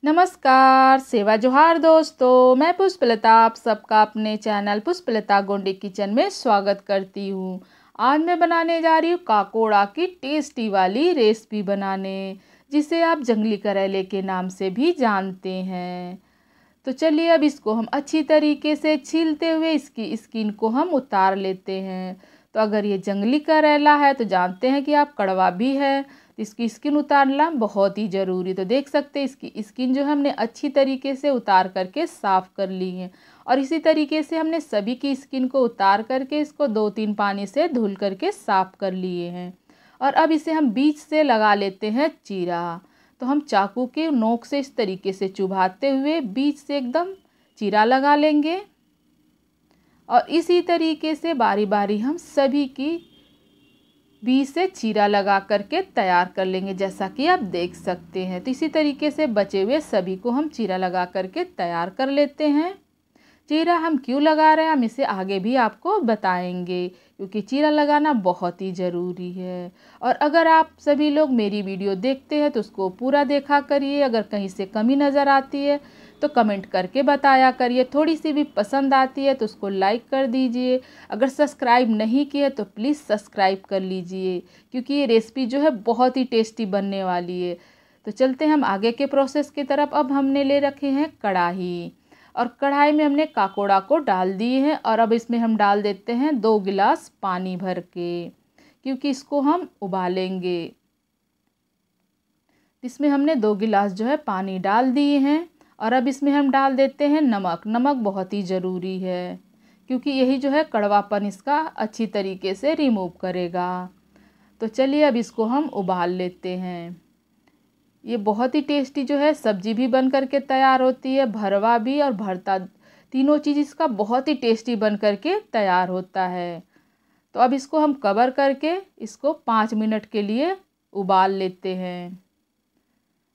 नमस्कार, सेवा जोहार दोस्तों। मैं पुष्पलता आप सबका अपने चैनल पुष्पलता गोंडी किचन में स्वागत करती हूँ। आज मैं बनाने जा रही हूँ काकोड़ा की टेस्टी वाली रेसिपी बनाने, जिसे आप जंगली करेले के नाम से भी जानते हैं। तो चलिए अब इसको हम अच्छी तरीके से छीलते हुए इसकी स्किन को हम उतार लेते हैं। तो अगर ये जंगली करेला है तो जानते हैं कि आप कड़वा भी है, तो इसकी स्किन उतारना बहुत ही ज़रूरी। तो देख सकते हैं इसकी स्किन जो हमने अच्छी तरीके से उतार करके साफ़ कर ली है। और इसी तरीके से हमने सभी की स्किन को उतार करके इसको 2-3 पानी से धुल करके साफ़ कर लिए हैं। और अब इसे हम बीच से लगा लेते हैं चीरा। तो हम चाकू के नोक से इस तरीके से चुभाते हुए बीच से एकदम चीरा लगा लेंगे। और इसी तरीके से बारी बारी हम सभी की बीच से चीरा लगा करके तैयार कर लेंगे, जैसा कि आप देख सकते हैं। तो इसी तरीके से बचे हुए सभी को हम चीरा लगा करके तैयार कर लेते हैं। चीरा हम क्यों लगा रहे हैं हम इसे आगे भी आपको बताएंगे, क्योंकि चीरा लगाना बहुत ही ज़रूरी है। और अगर आप सभी लोग मेरी वीडियो देखते हैं तो उसको पूरा देखा करिए। अगर कहीं से कमी नज़र आती है तो कमेंट करके बताया करिए। थोड़ी सी भी पसंद आती है तो उसको लाइक कर दीजिए। अगर सब्सक्राइब नहीं किए तो प्लीज़ सब्सक्राइब कर लीजिए, क्योंकि ये रेसिपी जो है बहुत ही टेस्टी बनने वाली है। तो चलते हैं हम आगे के प्रोसेस की तरफ। अब हमने ले रखे हैं कढ़ाई, और कढ़ाई में हमने काकोड़ा को डाल दिए हैं। और अब इसमें हम डाल देते हैं 2 गिलास पानी भर के, क्योंकि इसको हम उबालेंगे। इसमें हमने 2 गिलास जो है पानी डाल दिए हैं। और अब इसमें हम डाल देते हैं नमक। नमक बहुत ही ज़रूरी है, क्योंकि यही जो है कड़वापन इसका अच्छी तरीके से रिमूव करेगा। तो चलिए अब इसको हम उबाल लेते हैं। ये बहुत ही टेस्टी जो है सब्जी भी बन करके तैयार होती है, भरवा भी और भरता, तीनों चीज़ इसका बहुत ही टेस्टी बन करके तैयार होता है। तो अब इसको हम कवर करके इसको 5 मिनट के लिए उबाल लेते हैं।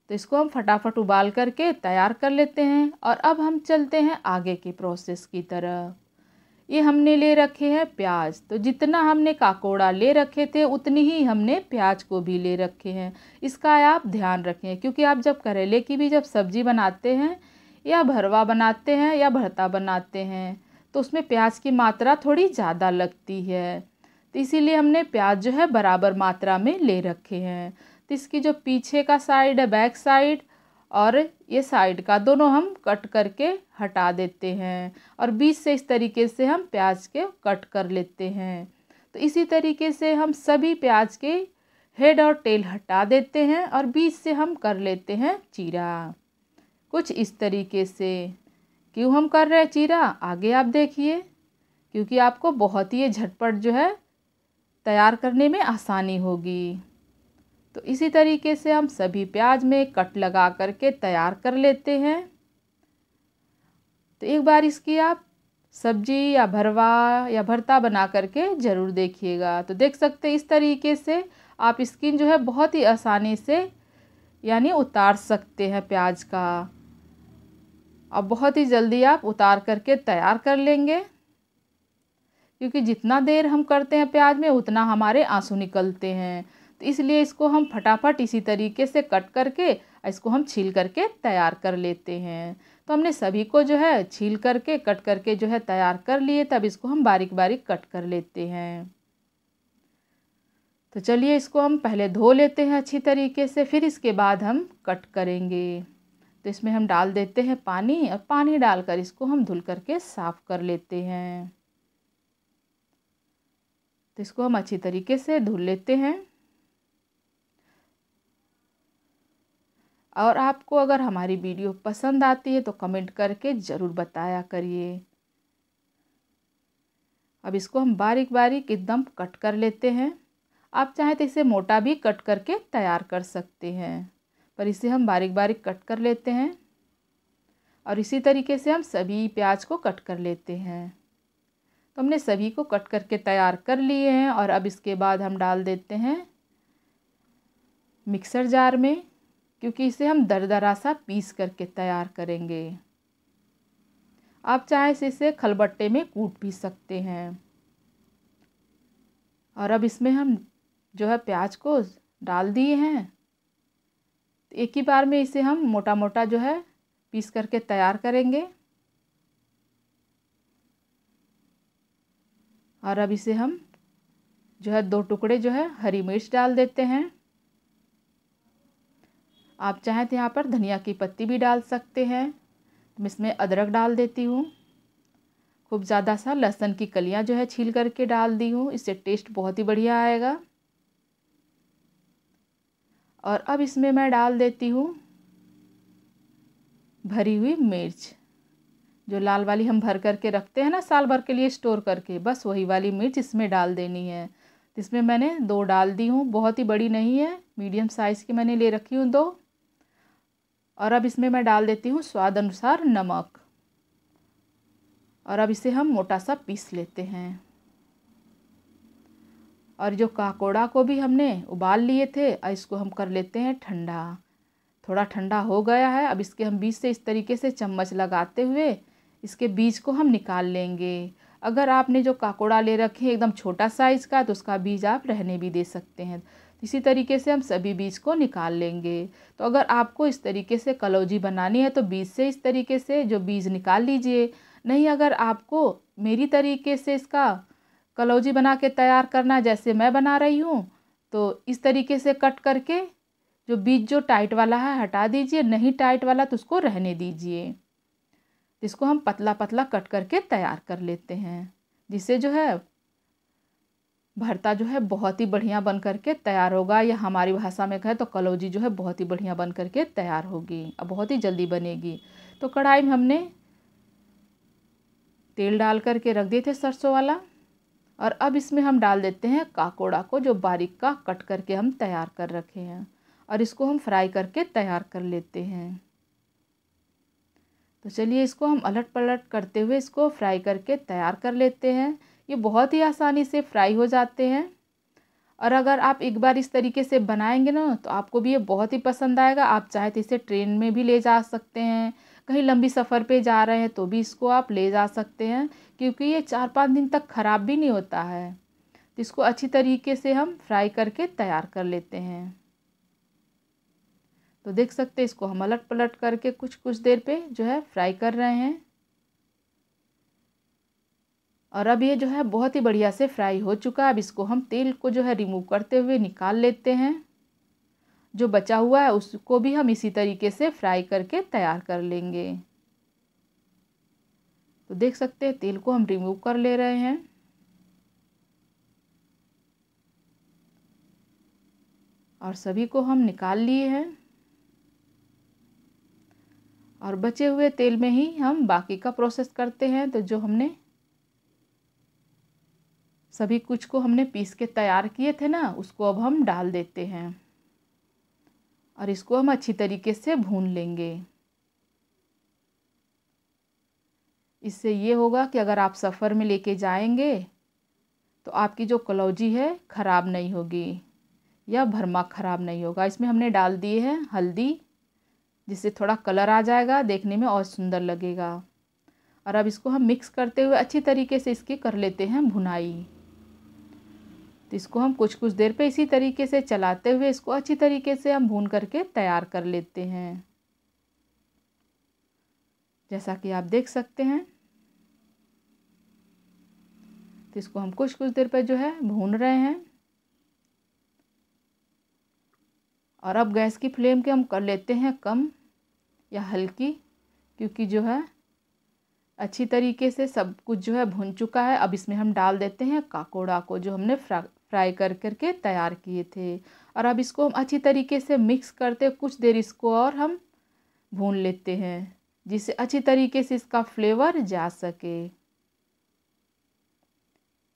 तो इसको हम फटाफट उबाल करके तैयार कर लेते हैं। और अब हम चलते हैं आगे के प्रोसेस की तरफ। ये हमने ले रखे हैं प्याज। तो जितना हमने काकोड़ा ले रखे थे उतनी ही हमने प्याज को भी ले रखे हैं। इसका आप ध्यान रखें, क्योंकि आप जब करेले की भी जब सब्ज़ी बनाते हैं या भरवा बनाते हैं या भरता बनाते हैं तो उसमें प्याज की मात्रा थोड़ी ज़्यादा लगती है। तो इसीलिए हमने प्याज जो है बराबर मात्रा में ले रखे हैं। तो इसकी जो पीछे का साइड है, बैक साइड और ये साइड का, दोनों हम कट करके हटा देते हैं। और बीच से इस तरीके से हम प्याज के कट कर लेते हैं। तो इसी तरीके से हम सभी प्याज के हेड और टेल हटा देते हैं और बीच से हम कर लेते हैं चीरा, कुछ इस तरीके से। क्यों हम कर रहे हैं चीरा आगे आप देखिए, क्योंकि आपको बहुत ही झटपट जो है तैयार करने में आसानी होगी। तो इसी तरीके से हम सभी प्याज में कट लगा करके तैयार कर लेते हैं। तो एक बार इसकी आप सब्जी या भरवा या भरता बना करके ज़रूर देखिएगा। तो देख सकते हैं इस तरीके से आप स्किन जो है बहुत ही आसानी से यानी उतार सकते हैं प्याज का। अब बहुत ही जल्दी आप उतार करके तैयार कर लेंगे, क्योंकि जितना देर हम करते हैं प्याज में उतना हमारे आंसू निकलते हैं। तो इसलिए इसको हम फटाफट इसी तरीके से कट करके इसको हम छील करके तैयार कर लेते हैं। तो हमने सभी को जो है छील करके कट करके जो है तैयार कर लिए। तब इसको हम बारीक बारीक कट कर लेते हैं। तो चलिए इसको हम पहले धो लेते हैं अच्छी तरीके से, फिर इसके बाद हम कट करेंगे। तो इसमें हम डाल देते हैं पानी, और पानी डालकर इसको हम धुल करके साफ़ कर लेते हैं। तो इसको हम अच्छी तरीके से धुल लेते हैं। और आपको अगर हमारी वीडियो पसंद आती है तो कमेंट करके ज़रूर बताया करिए। अब इसको हम बारीक बारीक एकदम कट कर लेते हैं। आप चाहें तो इसे मोटा भी कट करके तैयार कर सकते हैं, पर इसे हम बारीक बारीक कट कर लेते हैं। और इसी तरीके से हम सभी प्याज को कट कर लेते हैं। तो हमने सभी को कट करके तैयार कर लिए हैं। और अब इसके बाद हम डाल देते हैं मिक्सर जार में, क्योंकि इसे हम दरदरा सा पीस करके तैयार करेंगे। आप चाहे तो इसे खलबट्टे में कूट भी सकते हैं। और अब इसमें हम जो है प्याज को डाल दिए हैं। तो एक ही बार में इसे हम मोटा मोटा जो है पीस करके तैयार करेंगे। और अब इसे हम जो है 2 टुकड़े जो है हरी मिर्च डाल देते हैं। आप चाहें तो यहाँ पर धनिया की पत्ती भी डाल सकते हैं। मैं इसमें अदरक डाल देती हूँ। खूब ज़्यादा सा लहसुन की कलियाँ जो है छील करके डाल दी हूँ, इससे टेस्ट बहुत ही बढ़िया आएगा। और अब इसमें मैं डाल देती हूँ भरी हुई मिर्च, जो लाल वाली हम भर करके रखते हैं ना साल भर के लिए स्टोर करके, बस वही वाली मिर्च इसमें डाल देनी है। इसमें मैंने 2 डाल दी हूँ, बहुत ही बड़ी नहीं है, मीडियम साइज़ की मैंने ले रखी हूँ 2। और अब इसमें मैं डाल देती हूँ स्वाद अनुसार नमक। और अब इसे हम मोटा सा पीस लेते हैं। और जो काकोड़ा को भी हमने उबाल लिए थे, इसको हम कर लेते हैं ठंडा। थोड़ा ठंडा हो गया है, अब इसके हम बीज से इस तरीके से चम्मच लगाते हुए इसके बीज को हम निकाल लेंगे। अगर आपने जो काकोड़ा ले रखे हैं एकदम छोटा साइज़ का, तो उसका बीज आप रहने भी दे सकते हैं। इसी तरीके से हम सभी बीज को निकाल लेंगे। तो अगर आपको इस तरीके से कलौजी बनानी है तो बीज से इस तरीके से जो बीज निकाल लीजिए। नहीं, अगर आपको मेरी तरीके से इसका कलौजी बना के तैयार करना जैसे मैं बना रही हूँ, तो इस तरीके से कट करके जो बीज जो टाइट वाला है हटा दीजिए, नहीं टाइट वाला तो उसको रहने दीजिए। इसको हम पतला पतला कट करके तैयार कर लेते हैं, जिससे जो है भरता जो है बहुत ही बढ़िया बन करके तैयार होगा, या हमारी भाषा में कहें तो कलौजी जो है बहुत ही बढ़िया बन करके तैयार होगी और बहुत ही जल्दी बनेगी। तो कढ़ाई में हमने तेल डाल करके रख दिए थे सरसों वाला। और अब इसमें हम डाल देते हैं काकोड़ा को, जो बारीक का कट करके हम तैयार कर रखे हैं, और इसको हम फ्राई करके तैयार कर लेते हैं। तो चलिए इसको हम अलट पलट करते हुए इसको फ्राई करके तैयार कर लेते हैं। ये बहुत ही आसानी से फ्राई हो जाते हैं, और अगर आप एक बार इस तरीके से बनाएंगे ना तो आपको भी ये बहुत ही पसंद आएगा। आप चाहे तो इसे ट्रेन में भी ले जा सकते हैं, कहीं लंबी सफ़र पे जा रहे हैं तो भी इसको आप ले जा सकते हैं, क्योंकि ये 4-5 दिन तक ख़राब भी नहीं होता है। तो इसको अच्छी तरीके से हम फ्राई करके तैयार कर लेते हैं। तो देख सकते हैं इसको हम अलट पलट करके कुछ कुछ देर पे जो है फ्राई कर रहे हैं। और अब ये जो है बहुत ही बढ़िया से फ्राई हो चुका है। अब इसको हम तेल को जो है रिमूव करते हुए निकाल लेते हैं। जो बचा हुआ है उसको भी हम इसी तरीके से फ्राई करके तैयार कर लेंगे। तो देख सकते हैं तेल को हम रिमूव कर ले रहे हैं। और सभी को हम निकाल लिए हैं, और बचे हुए तेल में ही हम बाकी का प्रोसेस करते हैं। तो जो हमने सभी कुछ को हमने पीस के तैयार किए थे ना, उसको अब हम डाल देते हैं, और इसको हम अच्छी तरीके से भून लेंगे। इससे ये होगा कि अगर आप सफ़र में लेके जाएंगे तो आपकी जो कलौजी है ख़राब नहीं होगी, या भरमा ख़राब नहीं होगा। इसमें हमने डाल दिए हैं हल्दी, जिससे थोड़ा कलर आ जाएगा, देखने में और सुंदर लगेगा। और अब इसको हम मिक्स करते हुए अच्छी तरीके से इसकी कर लेते हैं भुनाई। तो इसको हम कुछ कुछ देर पे इसी तरीके से चलाते हुए इसको अच्छी तरीके से हम भून करके तैयार कर लेते हैं, जैसा कि आप देख सकते हैं। तो इसको हम कुछ कुछ देर पे जो है भून रहे हैं। और अब गैस की फ्लेम के हम कर लेते हैं कम या हल्की, क्योंकि जो है अच्छी तरीके से सब कुछ जो है भुन चुका है। अब इसमें हम डाल देते हैं काकोड़ा को, जो हमने फ्राई कर करके तैयार किए थे। और अब इसको हम अच्छी तरीके से मिक्स करते कुछ देर इसको और हम भून लेते हैं, जिससे अच्छी तरीके से इसका फ्लेवर जा सके।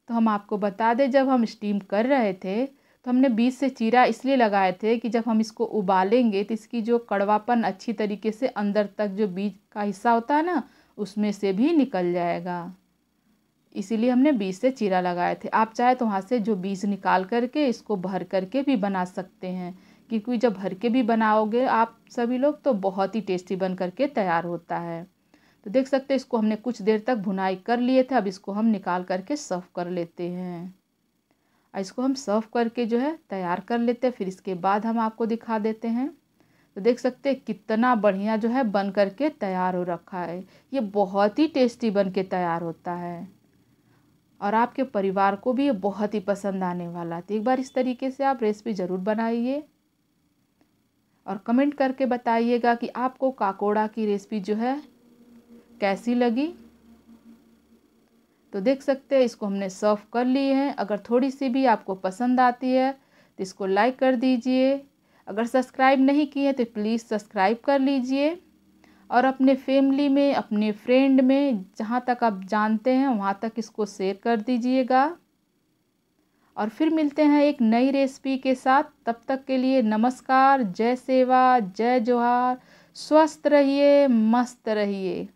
तो हम आपको बता दें, जब हम स्टीम कर रहे थे तो हमने बीच से चीरा इसलिए लगाए थे कि जब हम इसको उबालेंगे तो इसकी जो कड़वापन अच्छी तरीके से अंदर तक जो बीज का हिस्सा होता है ना, उसमें से भी निकल जाएगा। इसीलिए हमने बीज से चीरा लगाए थे। आप चाहे तो वहाँ से जो बीज निकाल करके इसको भर करके भी बना सकते हैं, क्योंकि जब भर के भी बनाओगे आप सभी लोग तो बहुत ही टेस्टी बन करके तैयार होता है। तो देख सकते हैं इसको हमने कुछ देर तक भुनाई कर लिए थे। अब इसको हम निकाल करके सर्व कर लेते हैं। इसको हम सर्व करके जो है तैयार कर लेते हैं, फिर इसके बाद हम आपको दिखा देते हैं। तो देख सकते हैं कितना बढ़िया जो है बन करके तैयार हो रखा है। ये बहुत ही टेस्टी बन के तैयार होता है और आपके परिवार को भी ये बहुत ही पसंद आने वाला है। तो एक बार इस तरीके से आप रेसिपी ज़रूर बनाइए और कमेंट करके बताइएगा कि आपको काकोड़ा की रेसिपी जो है कैसी लगी। तो देख सकते हैं इसको हमने सर्व कर लिए हैं। अगर थोड़ी सी भी आपको पसंद आती है तो इसको लाइक कर दीजिए। अगर सब्सक्राइब नहीं किए तो प्लीज़ सब्सक्राइब कर लीजिए और अपने फैमिली में, अपने फ्रेंड में, जहाँ तक आप जानते हैं वहाँ तक इसको शेयर कर दीजिएगा। और फिर मिलते हैं एक नई रेसिपी के साथ। तब तक के लिए नमस्कार, जय सेवा, जय जोहार। स्वस्थ रहिए, मस्त रहिए।